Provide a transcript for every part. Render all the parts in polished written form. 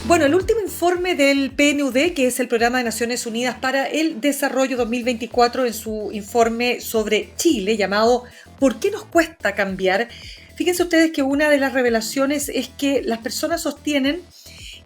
Bueno, el último informe del PNUD, que es el Programa de Naciones Unidas para el Desarrollo 2024, en su informe sobre Chile, llamado ¿Por qué nos cuesta cambiar? Fíjense ustedes que una de las revelaciones es que las personas sostienen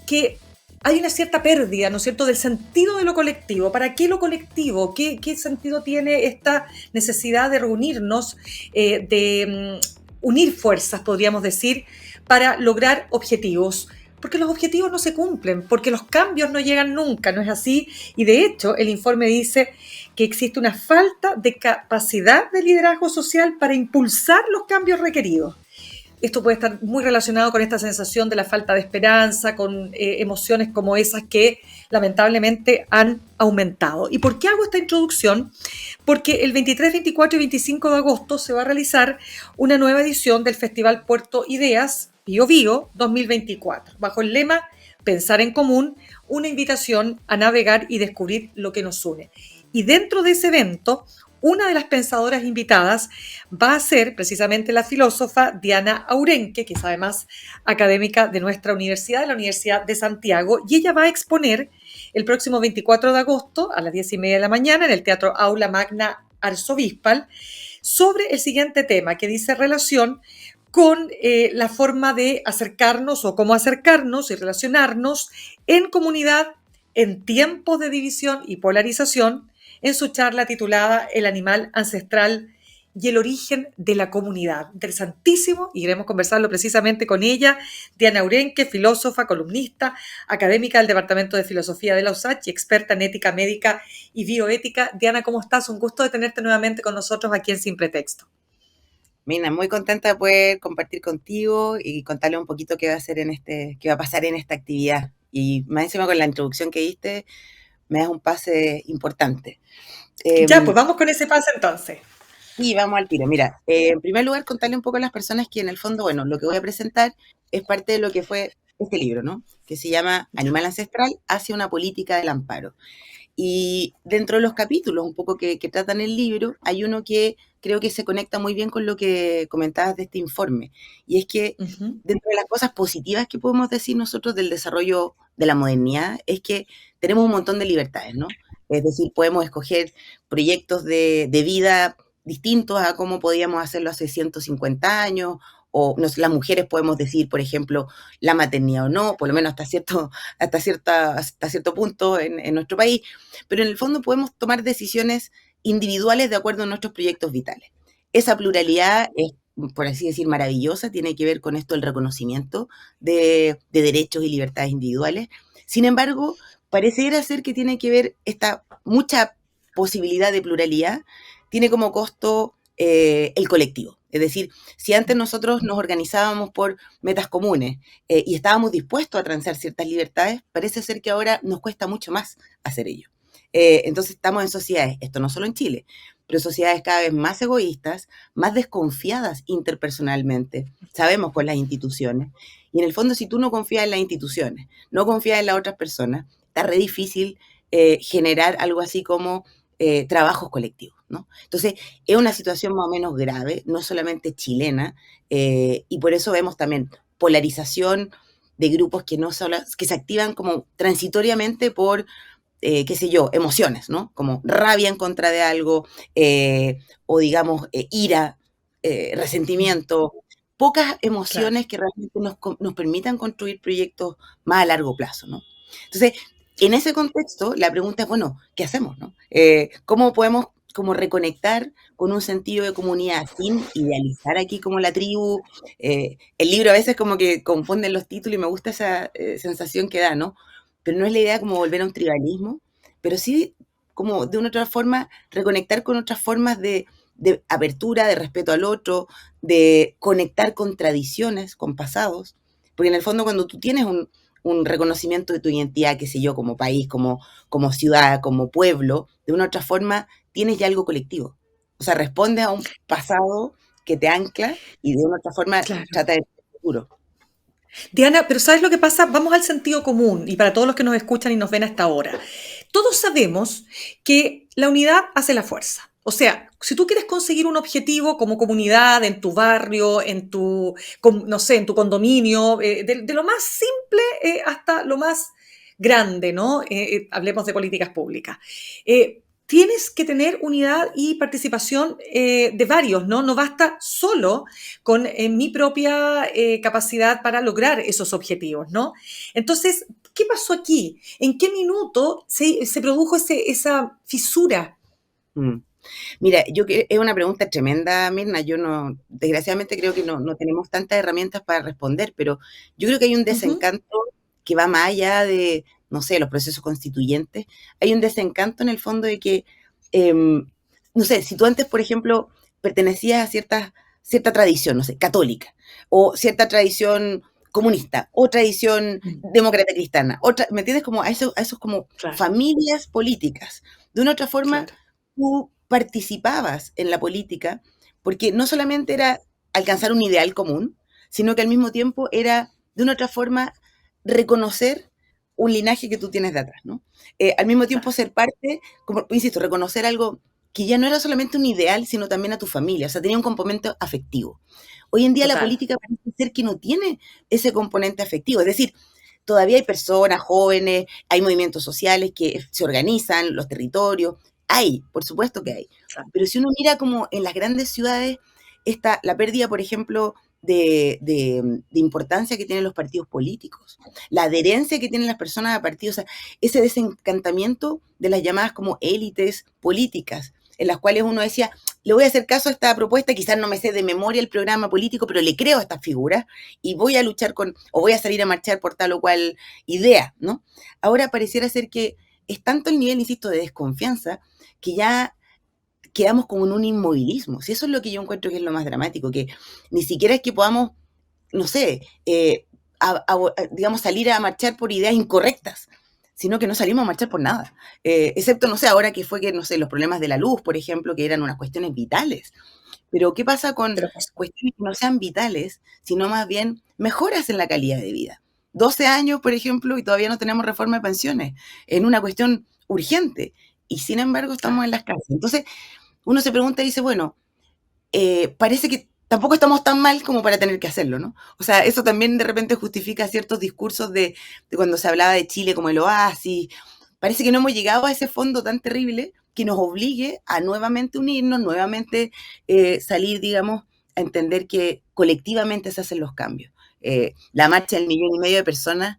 que hay una cierta pérdida, ¿no es cierto?, del sentido de lo colectivo. ¿Para qué lo colectivo? ¿Qué sentido tiene esta necesidad de reunirnos, de unir fuerzas, podríamos decir, para lograr objetivos? Porque los objetivos no se cumplen, porque los cambios no llegan nunca, ¿no es así? Y de hecho, el informe dice que existe una falta de capacidad de liderazgo social para impulsar los cambios requeridos. Esto puede estar muy relacionado con esta sensación de la falta de esperanza, con emociones como esas que lamentablemente han aumentado. ¿Y por qué hago esta introducción? Porque el 23, 24 y 25 de agosto se va a realizar una nueva edición del Festival Puerto Ideas Bio Bio 2024, bajo el lema Pensar en Común, una invitación a navegar y descubrir lo que nos une. Y dentro de ese evento, una de las pensadoras invitadas va a ser precisamente la filósofa Diana Aurenque, que es además académica de nuestra universidad, de la Universidad de Santiago, y ella va a exponer el próximo 24 de agosto a las 10:30 de la mañana en el Teatro Aula Magna Arzobispal sobre el siguiente tema, que dice relación con la forma de acercarnos o cómo acercarnos y relacionarnos en comunidad en tiempos de división y polarización, en su charla titulada El animal ancestral y el origen de la comunidad. Interesantísimo, y queremos conversarlo precisamente con ella, Diana Aurenque, filósofa, columnista, académica del Departamento de Filosofía de la USACH y experta en ética médica y bioética. Diana, ¿cómo estás? Un gusto de tenerte nuevamente con nosotros aquí en Sin Pretexto. Mina, muy contenta de poder compartir contigo y contarle un poquito qué va a hacer qué va a pasar en esta actividad. Y más encima con la introducción que diste, me das un pase importante. Ya, pues vamos con ese paso entonces. Y vamos al tiro. Mira, en primer lugar, contarle un poco a las personas que en el fondo, bueno, lo que voy a presentar es parte de lo que fue este libro, ¿no? Que se llama Animal Ancestral hacia una política del amparo. Y dentro de los capítulos un poco que tratan el libro, hay uno que creo que se conecta muy bien con lo que comentabas de este informe. Y es que Uh-huh. dentro de las cosas positivas que podemos decir nosotros del desarrollo de la modernidad, es que tenemos un montón de libertades, ¿no? Es decir, podemos escoger proyectos de vida distintos a cómo podíamos hacerlo hace 150 años, o las mujeres podemos decir, por ejemplo, la maternidad o no, por lo menos hasta cierto punto en nuestro país, pero en el fondo podemos tomar decisiones individuales de acuerdo a nuestros proyectos vitales. Esa pluralidad es, por así decir, maravillosa, tiene que ver con esto el reconocimiento de derechos y libertades individuales. Sin embargo, pareciera ser que tiene que ver esta mucha posibilidad de pluralidad, tiene como costo el colectivo. Es decir, si antes nosotros nos organizábamos por metas comunes y estábamos dispuestos a transar ciertas libertades, parece ser que ahora nos cuesta mucho más hacer ello. Entonces estamos en sociedades, esto no solo en Chile, pero sociedades cada vez más egoístas, más desconfiadas interpersonalmente, sabemos con las instituciones, y en el fondo si tú no confías en las instituciones, no confías en las otras personas, está re difícil generar algo así como trabajos colectivos, ¿no? Entonces, es una situación más o menos grave, no solamente chilena, y por eso vemos también polarización de grupos que se activan como transitoriamente por qué sé yo, emociones, ¿no? Como rabia en contra de algo, o digamos, ira, resentimiento, pocas Claro. emociones que realmente nos permitan construir proyectos más a largo plazo, ¿no? Entonces, en ese contexto, la pregunta es, bueno, ¿qué hacemos, no? ¿Cómo podemos como reconectar con un sentido de comunidad sin idealizar aquí como la tribu? El libro a veces como que confunden los títulos y me gusta esa sensación que da, ¿no? Pero no es la idea como volver a un tribalismo, pero sí como de una otra forma reconectar con otras formas de apertura, de respeto al otro, de conectar con tradiciones, con pasados, porque en el fondo cuando tú tienes un reconocimiento de tu identidad, qué sé yo, como país, como ciudad, como pueblo, de una otra forma tienes ya algo colectivo. O sea, responde a un pasado que te ancla y de una otra forma Claro. trata de ser seguro. Diana, pero ¿sabes lo que pasa? Vamos al sentido común y para todos los que nos escuchan y nos ven hasta ahora. Todos sabemos que la unidad hace la fuerza. O sea, si tú quieres conseguir un objetivo como comunidad, en tu barrio, no sé, en tu condominio, de lo más simple hasta lo más grande, ¿no? Hablemos de políticas públicas. Tienes que tener unidad y participación de varios, ¿no? No basta solo con mi propia capacidad para lograr esos objetivos, ¿no? Entonces, ¿qué pasó aquí? ¿En qué minuto se produjo esa fisura? Mm. Mira, es una pregunta tremenda, Mirna. Yo no, desgraciadamente creo que no tenemos tantas herramientas para responder, pero yo creo que hay un Ujú, desencanto que va más allá de, no sé, los procesos constituyentes. Hay un desencanto en el fondo de que, em, no sé, si tú antes, por ejemplo, pertenecías a cierta tradición, no sé, católica, o cierta tradición comunista, o tradición mm, demócrata cristiana, otra, ¿me entiendes? Como a esos como claro, familias políticas. De una otra forma, claro. tú participabas en la política, porque no solamente era alcanzar un ideal común, sino que al mismo tiempo era, de una otra forma, reconocer un linaje que tú tienes de atrás, ¿no? Al mismo tiempo Claro, ser parte, como insisto, reconocer algo que ya no era solamente un ideal, sino también a tu familia, o sea, tenía un componente afectivo. Hoy en día la total. política parece ser que no tiene ese componente afectivo, es decir, todavía hay personas jóvenes, hay movimientos sociales que se organizan, los territorios, hay, por supuesto que hay. Claro. Pero si uno mira como en las grandes ciudades, está la pérdida, por ejemplo, de importancia que tienen los partidos políticos, la adherencia que tienen las personas a partidos, o sea, ese desencantamiento de las llamadas como élites políticas, en las cuales uno decía, le voy a hacer caso a esta propuesta, quizás no me sé de memoria el programa político, pero le creo a estas figuras y voy a luchar o voy a salir a marchar por tal o cual idea, ¿no? Ahora pareciera ser que es tanto el nivel, insisto, de desconfianza que ya quedamos como en un inmovilismo. Si eso es lo que yo encuentro que es lo más dramático, que ni siquiera es que podamos, no sé, digamos, salir a marchar por ideas incorrectas, sino que no salimos a marchar por nada. Excepto, no sé, ahora que fue que, no sé, los problemas de la luz, por ejemplo, que eran unas cuestiones vitales. Pero ¿qué pasa con Pero pues, cuestiones que no sean vitales, sino más bien mejoras en la calidad de vida? 12 años, por ejemplo, y todavía no tenemos reforma de pensiones, en una cuestión urgente, y sin embargo estamos claro. en las cárceles. Entonces, uno se pregunta y dice, bueno, parece que tampoco estamos tan mal como para tener que hacerlo, ¿no? O sea, eso también de repente justifica ciertos discursos de cuando se hablaba de Chile como el oasis. Parece que no hemos llegado a ese fondo tan terrible que nos obligue a nuevamente unirnos, nuevamente salir, digamos, a entender que colectivamente se hacen los cambios. La marcha del 1,5 millones de personas,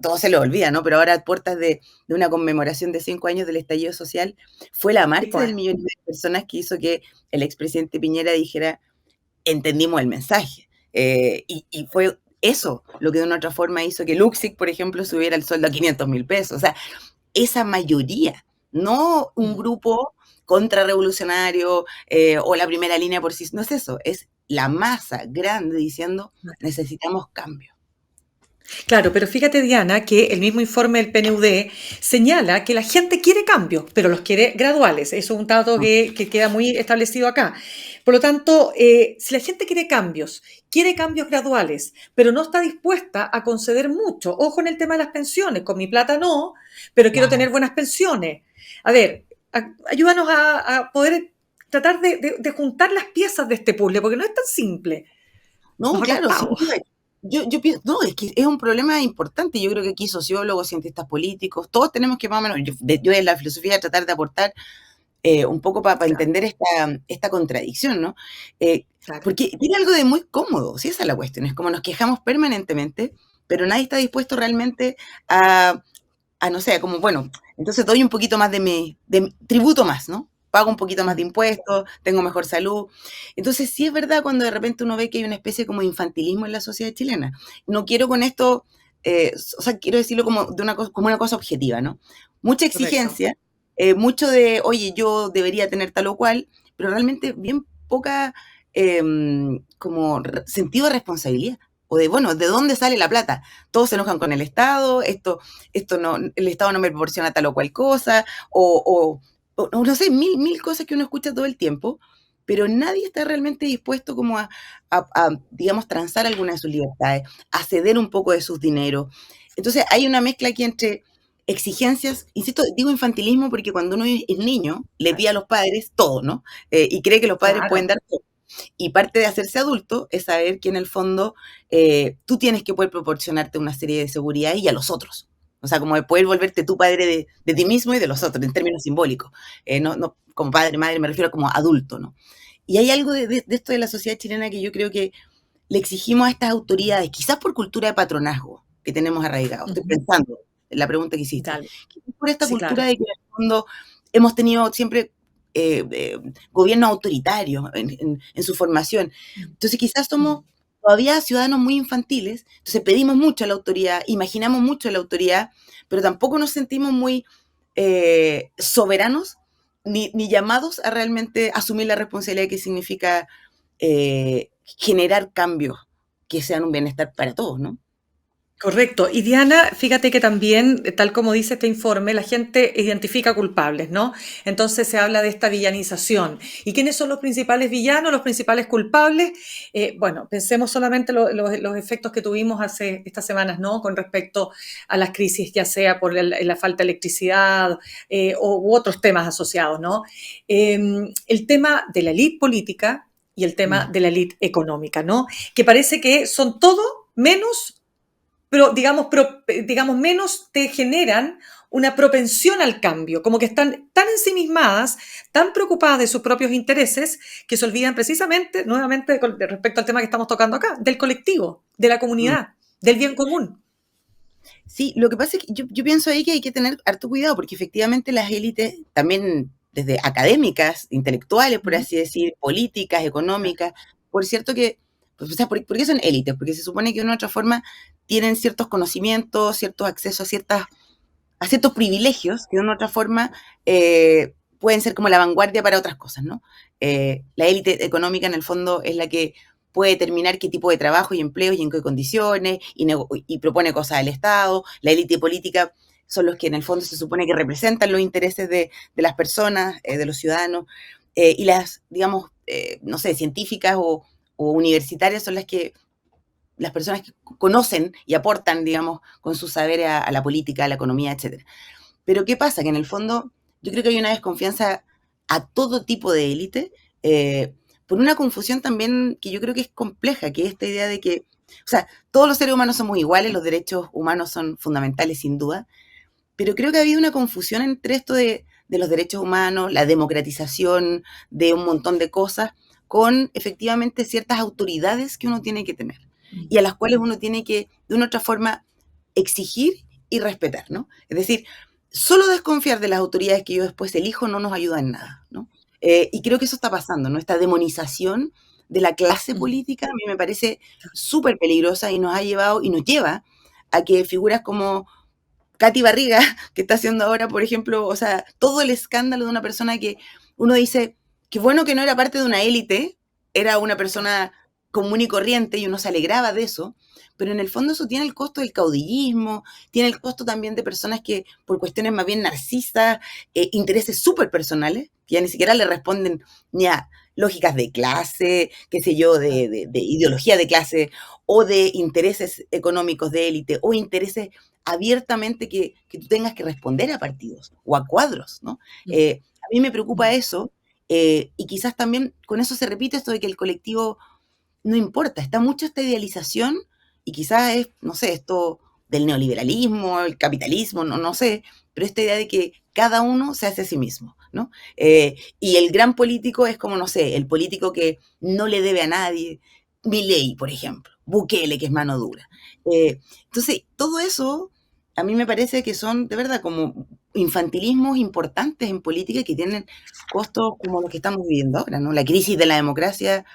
todo se lo olvida, ¿no? Pero ahora a puertas de una conmemoración de 5 años del estallido social, fue la Sí, marcha pues. del millón de personas que hizo que el expresidente Piñera dijera, entendimos el mensaje. Y fue eso lo que de una otra forma hizo que Luxic, por ejemplo, subiera el sueldo a 500.000 pesos. O sea, esa mayoría, no un Mm. grupo contrarrevolucionario o la primera línea por sí, no es eso, es la masa grande diciendo necesitamos cambio. Claro, pero fíjate, Diana, que el mismo informe del PNUD señala que la gente quiere cambios, pero los quiere graduales. Eso es un dato que queda muy establecido acá. Por lo tanto, si la gente quiere cambios graduales, pero no está dispuesta a conceder mucho. Ojo en el tema de las pensiones. Con mi plata no, pero quiero Claro. tener buenas pensiones. A ver, ayúdanos a poder tratar de juntar las piezas de este puzzle, porque no es tan simple. No, Nos ha claro, sin costado. duda. Yo pienso, no, es que es un problema importante. Yo creo que aquí sociólogos, cientistas políticos, todos tenemos que más o menos, yo en la filosofía tratar de aportar un poco para Claro, entender esta contradicción, ¿no? Eh, claro. Porque tiene algo de muy cómodo, si esa es la cuestión, es como nos quejamos permanentemente, pero nadie está dispuesto realmente a, no sé, como, bueno, entonces doy un poquito más de mi tributo más, ¿no? Pago un poquito más de Mm. impuestos, tengo mejor salud. Entonces, sí es verdad cuando de repente uno ve que hay una especie como de infantilismo en la sociedad chilena. No quiero con esto, o sea, quiero decirlo como una cosa objetiva, ¿no? Mucha Correcto. exigencia, mucho de, oye, yo debería tener tal o cual, pero realmente bien poca como sentido de responsabilidad. O de, bueno, ¿de dónde sale la plata? Todos se enojan con el Estado, esto no, el Estado no me proporciona tal o cual cosa, o no sé, mil cosas que uno escucha todo el tiempo, pero nadie está realmente dispuesto como digamos, transar alguna de sus libertades, a ceder un poco de sus dineros. Entonces hay una mezcla aquí entre exigencias, insisto, digo infantilismo porque cuando uno es niño le pide a los padres todo, ¿no? Y cree que los padres pueden Claro. dar todo. Y parte de hacerse adulto es saber que en el fondo tú tienes que poder proporcionarte una serie de seguridades y a los otros. O sea, como de poder volverte tu padre de ti mismo y de los otros, en términos simbólicos. No como padre, madre, me refiero como adulto, ¿no? Y hay algo de esto de la sociedad chilena que yo creo que le exigimos a estas autoridades, quizás por cultura de patronazgo que tenemos arraigado. Estoy Ujú. pensando en la pregunta que hiciste. Dale. Quizás por esta Sí, cultura claro. de que en el fondo hemos tenido siempre gobiernos autoritarios en su formación. Entonces quizás somos Mm. todavía ciudadanos muy infantiles, entonces pedimos mucho a la autoridad, imaginamos mucho a la autoridad, pero tampoco nos sentimos muy soberanos ni llamados a realmente asumir la responsabilidad que significa generar cambios que sean un bienestar para todos, ¿no? Correcto. Y Diana, fíjate que también, tal como dice este informe, la gente identifica culpables, ¿no? Entonces se habla de esta villanización. ¿Y quiénes son los principales villanos, los principales culpables? Bueno, pensemos solamente los efectos que tuvimos hace estas semanas, ¿no? Con respecto a las crisis, ya sea por la falta de electricidad u otros temas asociados, ¿no? El tema de la élite política y el tema Mm. de la élite económica, ¿no? Que parece que son todo menos pero digamos, menos te generan una propensión al cambio, como que están tan ensimismadas, tan preocupadas de sus propios intereses, que se olvidan precisamente, nuevamente, respecto al tema que estamos tocando acá, del colectivo, de la Mm. comunidad, del bien común. Sí, lo que pasa es que yo pienso ahí que hay que tener harto cuidado, porque efectivamente las élites, también desde académicas, intelectuales, por Ujú. así decir, políticas, económicas, por cierto que, pues, o sea, ¿por qué son élites? Porque se supone que de una u otra forma tienen ciertos conocimientos, ciertos accesos a ciertos privilegios que de una u otra forma pueden ser como la vanguardia para otras cosas, ¿no? La élite económica en el fondo es la que puede determinar qué tipo de trabajo y empleo y en qué condiciones y propone cosas al Estado. La élite política son los que en el fondo se supone que representan los intereses de las personas, de los ciudadanos, y las, digamos, no sé, científicas o universitarias son las personas que conocen y aportan, digamos, con su saber a la política, a la economía, etcétera. Pero ¿qué pasa? Que en el fondo yo creo que hay una desconfianza a todo tipo de élite, por una confusión también que yo creo que es compleja, que es esta idea de que, o sea, todos los seres humanos somos iguales, los derechos humanos son fundamentales sin duda, pero creo que ha habido una confusión entre esto de los derechos humanos, la democratización de un montón de cosas, con efectivamente ciertas autoridades que uno tiene que tener y a las cuales uno tiene que, de una u otra forma, exigir y respetar, ¿no? Es decir, solo desconfiar de las autoridades que yo después elijo no nos ayuda en nada, ¿no? Y creo que eso está pasando, ¿no? Esta demonización de la clase política a mí me parece súper peligrosa y nos ha llevado y nos lleva a que figuras como Katy Barriga, que está haciendo ahora, por ejemplo, o sea, todo el escándalo de una persona que uno dice, qué bueno que no era parte de una élite, era una persona común y corriente y uno se alegraba de eso, pero en el fondo eso tiene el costo del caudillismo, tiene el costo también de personas que por cuestiones más bien narcisas, intereses súper personales, que ya ni siquiera le responden ni a lógicas de clase, qué sé yo, de ideología de clase o de intereses económicos de élite o intereses abiertamente que tú tengas que responder a partidos o a cuadros, ¿no? A mí me preocupa eso y quizás también con eso se repite esto de que el colectivo no importa, está mucho esta idealización y quizás es, no sé, esto del neoliberalismo, el capitalismo, no sé, pero esta idea de que cada uno se hace a sí mismo, ¿no? Y el gran político es como, no sé, el político que no le debe a nadie, Milei, por ejemplo, Bukele, que es mano dura. Entonces, todo eso a mí me parece que son, de verdad, como infantilismos importantes en política que tienen costos como los que estamos viviendo ahora, ¿no? La crisis de la democracia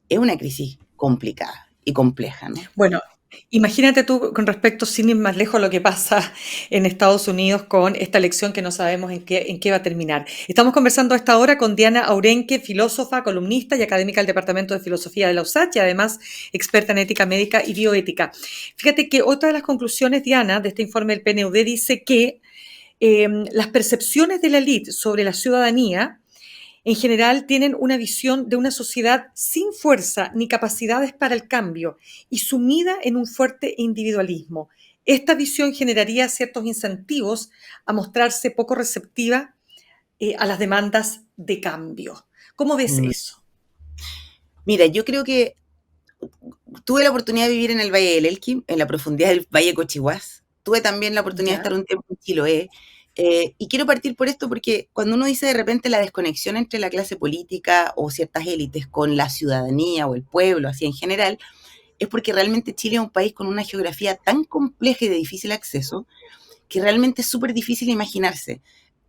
es una crisis complicada y compleja, ¿no? Bueno, imagínate tú con respecto, sin ir más lejos, lo que pasa en Estados Unidos con esta elección que no sabemos en qué va a terminar. Estamos conversando a esta hora con Diana Aurenque, filósofa, columnista y académica del Departamento de Filosofía de la USACH y además experta en ética médica y bioética. Fíjate que otra de las conclusiones, Diana, de este informe del PNUD dice que las percepciones de la élite sobre la ciudadanía en general tienen una visión de una sociedad sin fuerza ni capacidades para el cambio y sumida en un fuerte individualismo. esta visión generaría ciertos incentivos a mostrarse poco receptiva a las demandas de cambio. ¿Cómo ves Mm. eso? Mira, yo creo que tuve la oportunidad de vivir en el Valle del Elqui, en la profundidad del Valle Cochihuás. Tuve también la oportunidad de Ya, estar un tiempo en Chiloé. Y quiero partir por esto porque cuando uno dice de repente la desconexión entre la clase política o ciertas élites con la ciudadanía o el pueblo, así en general, es porque realmente Chile es un país con una geografía tan compleja y de difícil acceso que realmente es súper difícil imaginarse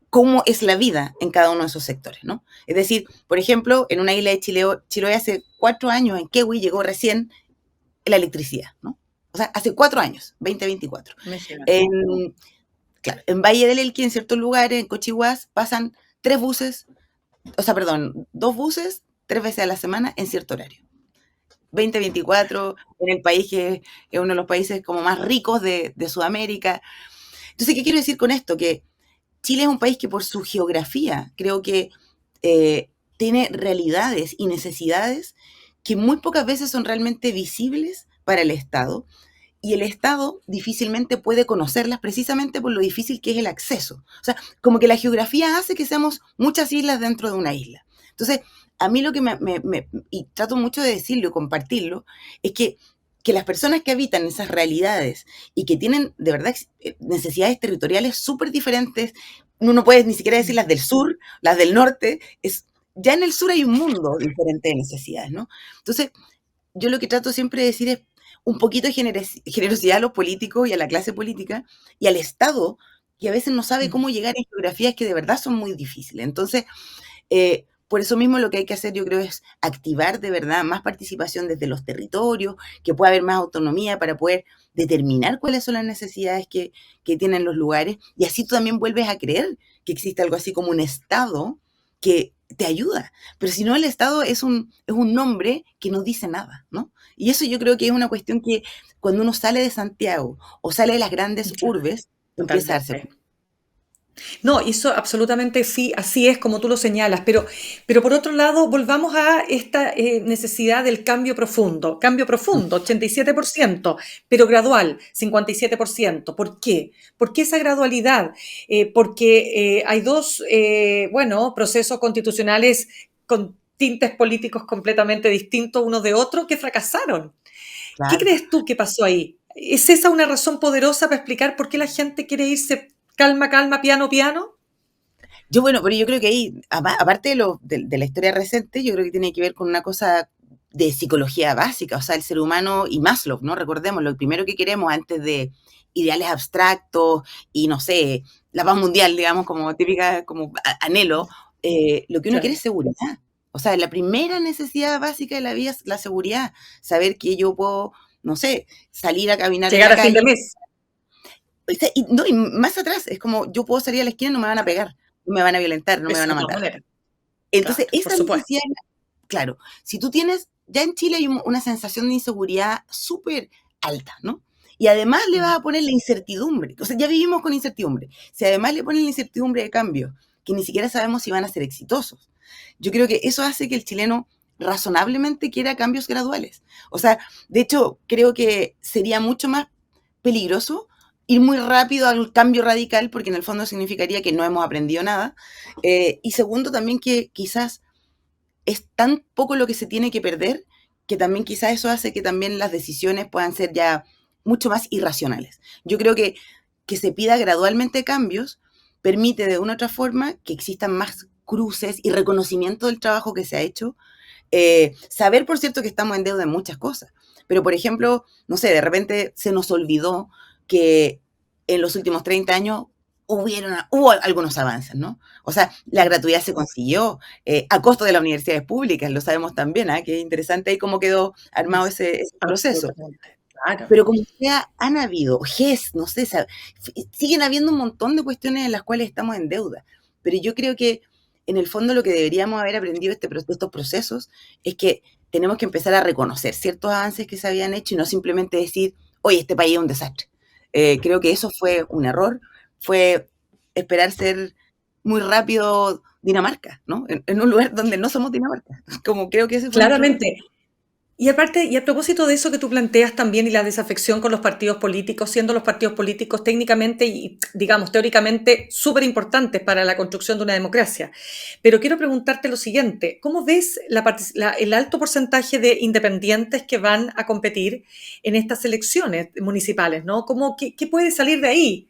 cómo es la vida en cada uno de esos sectores, ¿no? Es decir, por ejemplo, en una isla de Chiloé hace 4 años, en Kewi llegó recién la electricidad, ¿no? O sea, hace 4 años, 2024. me llega. En, claro, en Valle del Elqui, en ciertos lugares, en Cochihuás, pasan 3 buses, o sea, perdón, 2 buses 3 veces a la semana en cierto horario. 2024, en el país que es uno de los países como más ricos de Sudamérica. Entonces, ¿qué quiero decir con esto? Que Chile es un país que por su geografía creo que tiene realidades y necesidades que muy pocas veces son realmente visibles para el Estado, y el Estado difícilmente puede conocerlas precisamente por lo difícil que es el acceso. O sea, como que la geografía hace que seamos muchas islas dentro de una isla. Entonces, a mí lo que y trato mucho de decirlo y compartirlo, es que las personas que habitan esas realidades y que tienen de verdad necesidades territoriales súper diferentes, uno no puede ni siquiera decir las del sur, las del norte, ya en el sur hay un mundo diferente de necesidades, ¿no? Entonces, yo lo que trato siempre de decir es un poquito de generosidad a los políticos y a la clase política y al Estado, que a veces no sabe cómo llegar a geografías que de verdad son muy difíciles. Entonces, por eso mismo lo que hay que hacer, yo creo, es activar de verdad más participación desde los territorios, que pueda haber más autonomía para poder determinar cuáles son las necesidades que tienen los lugares, y así tú también vuelves a creer que existe algo así como un Estado que te ayuda. Pero si no, el Estado es un nombre que no dice nada, ¿no? Y eso yo creo que es una cuestión que cuando uno sale de Santiago o sale de las grandes Ya, urbes, empieza a darse totalmente. cuenta. No, eso absolutamente sí, así es como tú lo señalas, pero por otro lado, volvamos a esta necesidad del cambio profundo, 87%, pero gradual, 57%. ¿Por qué? ¿Por qué esa gradualidad? Porque hay dos, bueno, procesos constitucionales con tintes políticos completamente distintos unos de otros que fracasaron. ¿Qué Claro. crees tú que pasó ahí? ¿Es esa una razón poderosa para explicar por qué la gente quiere irse calma, calma, piano, piano? Bueno, pero yo creo que ahí, aparte de la historia reciente, yo creo que tiene que ver con una cosa de psicología básica, o sea, el ser humano y Maslow, ¿no? Recordemos, lo primero que queremos antes de ideales abstractos y, no sé, la paz mundial, digamos, como típica, como anhelo, lo que uno quiere Claro. es seguridad. O sea, la primera necesidad básica de la vida es la seguridad, saber que yo puedo, no sé, salir a caminar en Llegar la a fin de calle. mes. O sea, no, y más atrás, es como yo puedo salir a la esquina y no me van a pegar, no me van a violentar, no me van Eso a de todas matar. maneras. Entonces, Claro, por esa supuesto. necesidad, claro, si tú tienes, ya en Chile hay una sensación de inseguridad súper alta, ¿no? Y además le vas a poner la incertidumbre, o sea, ya vivimos con incertidumbre. Si además le ponen la incertidumbre de cambio, que ni siquiera sabemos si van a ser exitosos, yo creo que eso hace que el chileno razonablemente quiera cambios graduales. O sea, de hecho, creo que sería mucho más peligroso ir muy rápido al cambio radical, porque en el fondo significaría que no hemos aprendido nada. Y segundo, también que quizás es tan poco lo que se tiene que perder, que también quizás eso hace que también las decisiones puedan ser ya mucho más irracionales. Yo creo que se pida gradualmente cambios permite de una u otra forma que existan más cruces y reconocimiento del trabajo que se ha hecho. Saber, por cierto, que estamos en deuda en muchas cosas. Pero, por ejemplo, no sé, de repente se nos olvidó que en los últimos 30 años hubo algunos avances, ¿no? O sea, la gratuidad se consiguió a costo de las universidades públicas, lo sabemos también, ¿eh? Que es interesante ahí cómo quedó armado ese proceso. Absolutamente. Claro. Pero como sea, han habido, GES, no sé, siguen habiendo un montón de cuestiones en las cuales estamos en deuda. Pero yo creo que en el fondo lo que deberíamos haber aprendido de estos procesos es que tenemos que empezar a reconocer ciertos avances que se habían hecho y no simplemente decir, oye, este país es un desastre. Creo que eso fue un error, fue esperar ser muy rápido Dinamarca, ¿no? En un lugar donde no somos Dinamarca. Como creo que ese fue nuestro error. Claramente. Y aparte, y a propósito de eso que tú planteas también y la desafección con los partidos políticos, siendo los partidos políticos técnicamente y, digamos, teóricamente súper importantes para la construcción de una democracia. Pero quiero preguntarte lo siguiente, ¿cómo ves el alto porcentaje de independientes que van a competir en estas elecciones municipales, ¿no? ¿Qué puede salir de ahí?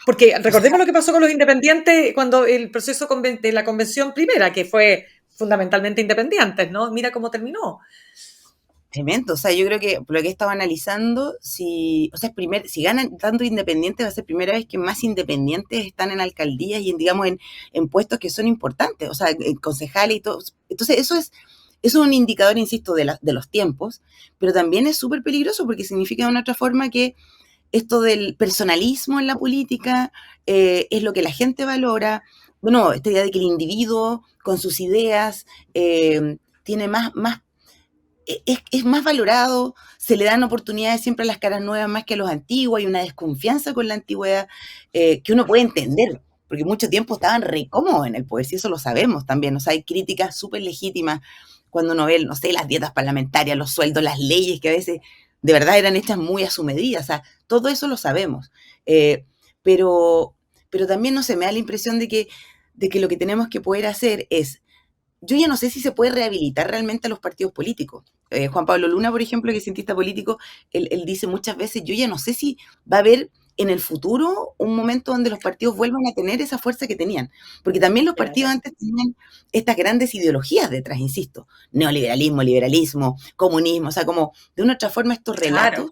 Porque O sea, recordemos lo que pasó con los independientes cuando el proceso de la convención primera, que fue fundamentalmente independientes, ¿no? Mira cómo terminó. tremendo, o sea, yo creo que por lo que he estado analizando, si ganan tanto independientes, va a ser primera vez que más independientes están en alcaldías y digamos, en puestos que son importantes, o sea, en concejales y todo. Entonces, eso es un indicador, insisto, de los tiempos, pero también es súper peligroso porque significa de una otra forma que esto del personalismo en la política es lo que la gente valora. Bueno, esta idea de que el individuo con sus ideas tiene es más valorado, se le dan oportunidades siempre a las caras nuevas más que a los antiguos, hay una desconfianza con la antigüedad que uno puede entender, porque mucho tiempo estaban re cómodos en el poder, si eso lo sabemos también, o sea, hay críticas súper legítimas cuando uno ve, no sé, las dietas parlamentarias, los sueldos, las leyes que a veces de verdad eran hechas muy a su medida, o sea, todo eso lo sabemos, eh, pero, pero también, no sé, me da la impresión de que lo que tenemos que poder hacer es yo ya no sé si se puede rehabilitar realmente a los partidos políticos. Juan Pablo Luna, por ejemplo, que es cientista político, él dice muchas veces, yo ya no sé si va a haber en el futuro un momento donde los partidos vuelvan a tener esa fuerza que tenían. Porque también los partidos Claro. antes tenían estas grandes ideologías detrás, insisto, neoliberalismo, liberalismo, comunismo, o sea, como de una u otra forma estos Claro. relatos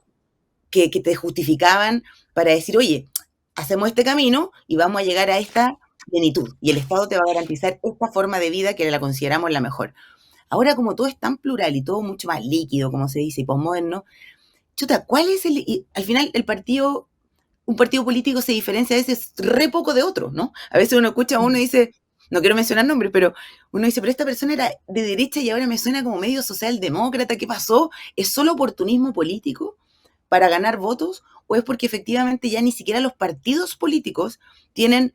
que te justificaban para decir, oye, hacemos este camino y vamos a llegar a esta plenitud. Y el Estado te va a garantizar esta forma de vida que la consideramos la mejor. Ahora, como todo es tan plural y todo mucho más líquido, como se dice, y posmoderno, chuta, ¿cuál es al final un partido político se diferencia a veces re poco de otro, ¿no? A veces uno escucha a uno y dice, no quiero mencionar nombres, pero uno dice, pero esta persona era de derecha y ahora me suena como medio socialdemócrata, ¿qué pasó? ¿Es solo oportunismo político para ganar votos? ¿O es porque efectivamente ya ni siquiera los partidos políticos tienen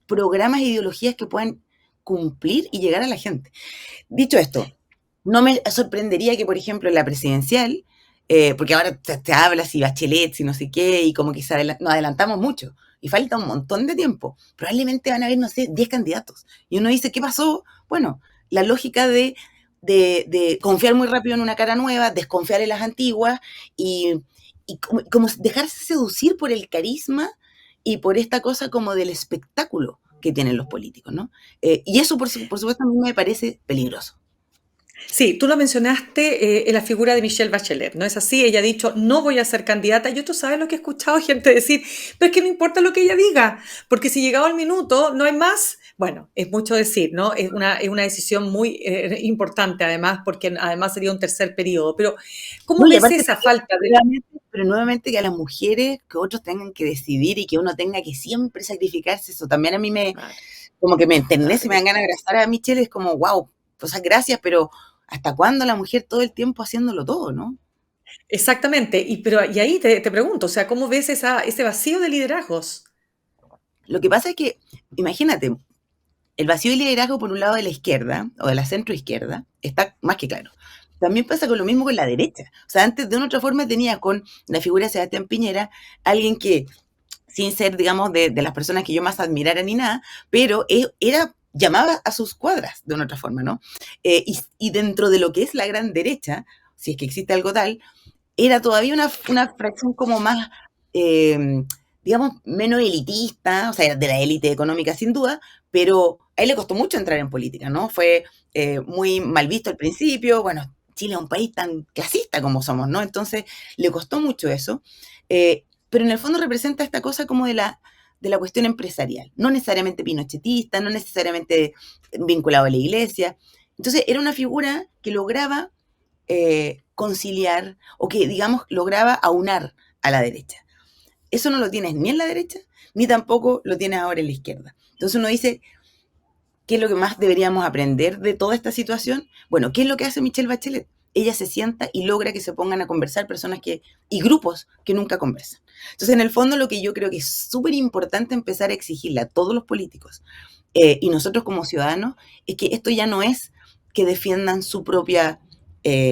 programas e ideologías que puedan cumplir y llegar a la gente? Dicho esto, no me sorprendería que, por ejemplo, en la presidencial, porque ahora te habla si Bachelet, si no sé qué, y como que nos adelantamos mucho, y falta un montón de tiempo. Probablemente van a haber, no sé, 10 candidatos. Y uno dice, ¿qué pasó? Bueno, la lógica de confiar muy rápido en una cara nueva, desconfiar en las antiguas, y como dejarse seducir por el carisma y por esta cosa como del espectáculo que tienen los políticos, ¿no? Y eso, por supuesto, a mí me parece peligroso. Sí, tú lo mencionaste en la figura de Michelle Bachelet, ¿no es así? Ella ha dicho, no voy a ser candidata. Yo tú sabes lo que he escuchado gente decir, pero es que no importa lo que ella diga, porque si llegado el minuto no hay más, bueno, es mucho decir, ¿no? Es una decisión muy importante además, porque además sería un tercer periodo. Pero, No, ¿cómo y ves aparte esa también, falta de... nuevamente que a las mujeres, que otros tengan que decidir y que uno tenga que siempre sacrificarse, eso también a mí Claro, como que me enternece, claro. me dan ganas de abrazar a Michelle, es como, wow, o sea, gracias, pero ¿hasta cuándo la mujer todo el tiempo haciéndolo todo, no? Exactamente. Y ahí te pregunto, o sea, ¿cómo ves ese vacío de liderazgos? Lo que pasa es que, imagínate, el vacío de liderazgo por un lado de la izquierda o de la centroizquierda está más que claro. También pasa con lo mismo con la derecha. O sea, antes de una otra forma tenía con la figura de Sebastián Piñera alguien que sin ser, digamos, de las personas que yo más admirara ni nada, pero llamaba a sus cuadras de una otra forma, ¿no? Y dentro de lo que es la gran derecha, si es que existe algo tal, era todavía una fracción como más, eh, digamos, menos elitista, o sea, de la élite económica sin duda, pero a él le costó mucho entrar en política, ¿no? Fue muy mal visto al principio, bueno, Chile es un país tan clasista como somos, ¿no? Entonces le costó mucho eso, pero en el fondo representa esta cosa como de la cuestión empresarial, no necesariamente pinochetista, no necesariamente vinculado a la iglesia. Entonces era una figura que lograba conciliar o que, digamos, lograba aunar a la derecha. Eso no lo tienes ni en la derecha, ni tampoco lo tienes ahora en la izquierda. Entonces uno dice, ¿qué es lo que más deberíamos aprender de toda esta situación? Bueno, ¿qué es lo que hace Michelle Bachelet? Ella se sienta y logra que se pongan a conversar personas y grupos que nunca conversan. Entonces, en el fondo, lo que yo creo que es súper importante empezar a exigirle a todos los políticos y nosotros como ciudadanos es que esto ya no es que defiendan su propia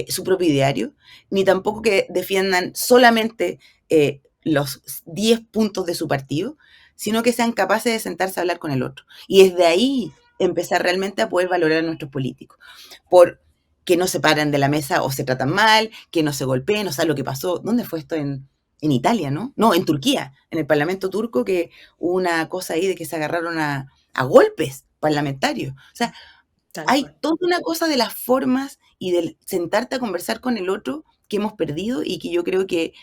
su propio ideario, ni tampoco que defiendan solamente los 10 puntos de su partido, sino que sean capaces de sentarse a hablar con el otro. Y desde ahí empezar realmente a poder valorar a nuestros políticos. Por que no se paran de la mesa o se tratan mal, que no se golpeen, o sea, lo que pasó, ¿dónde fue esto? En Italia, ¿no? No, en Turquía, en el Parlamento turco, que hubo una cosa ahí de que se agarraron a golpes parlamentarios. O sea, Tal hay cual. toda una cosa de las formas y del sentarte a conversar con el otro que hemos perdido y que yo creo que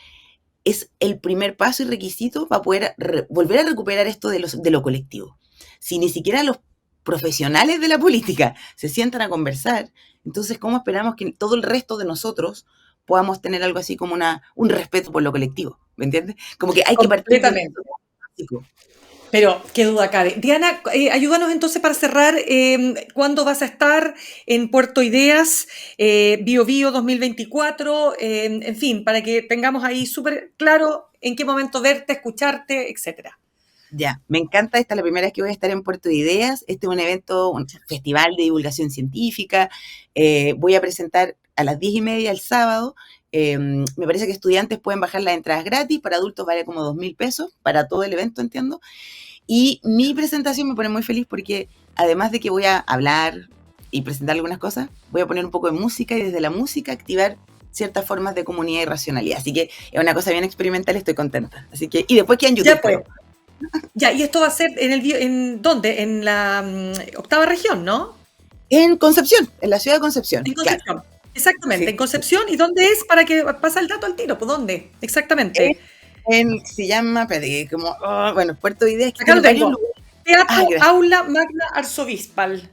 es el primer paso y requisito para poder volver a recuperar esto de lo colectivo. Si ni siquiera los profesionales de la política se sientan a conversar, entonces, ¿cómo esperamos que todo el resto de nosotros podamos tener algo así como un respeto por lo colectivo? ¿Me entiendes? Como que hay que partir de Completamente. eso básico. Pero qué duda cabe. Diana, ayúdanos entonces para cerrar. ¿Cuándo vas a estar en Puerto Ideas, Bio Bio 2024? En fin, para que tengamos ahí súper claro en qué momento verte, escucharte, etcétera. Ya, me encanta, esta es la primera vez que voy a estar en Puerto de Ideas, este es un evento, un festival de divulgación científica, voy a presentar a las 10:30 el sábado, me parece que estudiantes pueden bajar las entradas gratis, para adultos vale como 2.000 pesos, para todo el evento entiendo, y mi presentación me pone muy feliz porque además de que voy a hablar y presentar algunas cosas, voy a poner un poco de música y desde la música activar ciertas formas de comunidad y racionalidad, así que es una cosa bien experimental, estoy contenta, así que, y después queda en Ya YouTube, pues, creo. ya, y esto va a ser ¿en dónde? En la octava región, ¿no? En Concepción, en la ciudad de Concepción, En claro. Concepción. Exactamente, Sí. en Concepción. ¿Y dónde es? Para que pasa el dato al tiro, ¿pues dónde? Es Exactamente. se llama, espérate, como, bueno, Puerto de Ideas, que Acá tiene lo varios tengo. lugares. Teatro Ah, gracias. Aula Magna Arzobispal.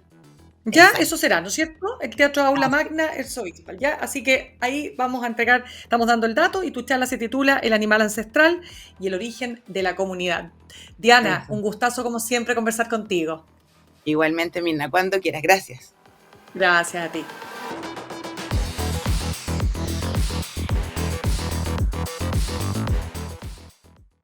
Ya, eso Exacto. será, ¿no es cierto? El Teatro Aula Así, Magna Arzobispal, ¿ya? Así que ahí vamos a entregar, estamos dando el dato y tu charla se titula El animal ancestral y el origen de la comunidad. Diana, eso. un gustazo como siempre conversar contigo. Igualmente, Mirna, cuando quieras. Gracias. Gracias a ti.